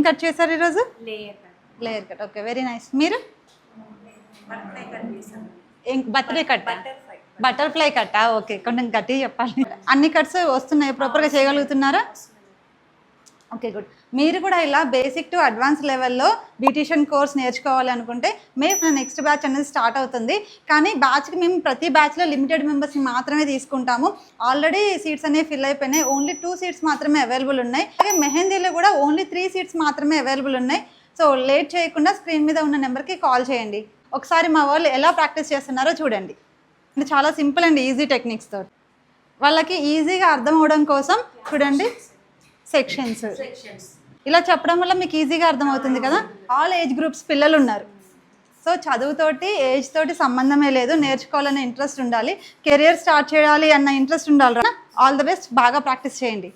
Cut చేశారు ఈరోజు? Layer cut. Okay, very nice. మీరు బర్త్డే కట్టా? బటర్ఫ్లై కట్టా? ఓకే, కొంచెం గట్టి చెప్పాలి. అన్ని కట్స్ వస్తున్నాయి, ప్రాపర్గా చేయగలుగుతున్నారా? Okay, good. మీరు కూడా ఇలా బేసిక్ టు అడ్వాన్స్ లెవెల్లో బ్యూటిషియన్ కోర్స్ నేర్చుకోవాలి అనుకుంటే నెక్స్ట్ బ్యాచ్ అనేది స్టార్ట్ అవుతుంది. కానీ బ్యాచ్కి మేము ప్రతి బ్యాచ్లో లిమిటెడ్ మెంబర్స్ని మాత్రమే తీసుకుంటాము. ఆల్రెడీ సీట్స్ అనేవి ఫిల్ అయిపోయినాయి. ఓన్లీ 2 సీట్స్ మాత్రమే అవైలబుల్ ఉన్నాయి. అలాగే మెహందీలో కూడా ఓన్లీ 3 సీట్స్ మాత్రమే అవైలబుల్ ఉన్నాయి. సో లేట్ చేయకుండా స్క్రీన్ మీద ఉన్న నెంబర్కి కాల్ చేయండి. ఒకసారి మా వాళ్ళు ఎలా ప్రాక్టీస్ చేస్తున్నారో చూడండి. అంటే చాలా సింపుల్ అండ్ ఈజీ టెక్నిక్స్తో వాళ్ళకి ఈజీగా అర్థం అవడం కోసం చూడండి. సెక్షన్స్ ఇలా చెప్పడం వల్ల మీకు ఈజీగా అర్థమవుతుంది కదా. ఆల్ ఏజ్ గ్రూప్స్ పిల్లలు ఉన్నారు. సో చదువుతోటి ఏజ్ తోటి సంబంధమే లేదు. నేర్చుకోవాలనే ఇంట్రెస్ట్ ఉండాలి, కెరియర్ స్టార్ట్ చేయాలి అన్న ఇంట్రెస్ట్ ఉండాలి. ఆల్ ద బెస్ట్, బాగా ప్రాక్టీస్ చేయండి.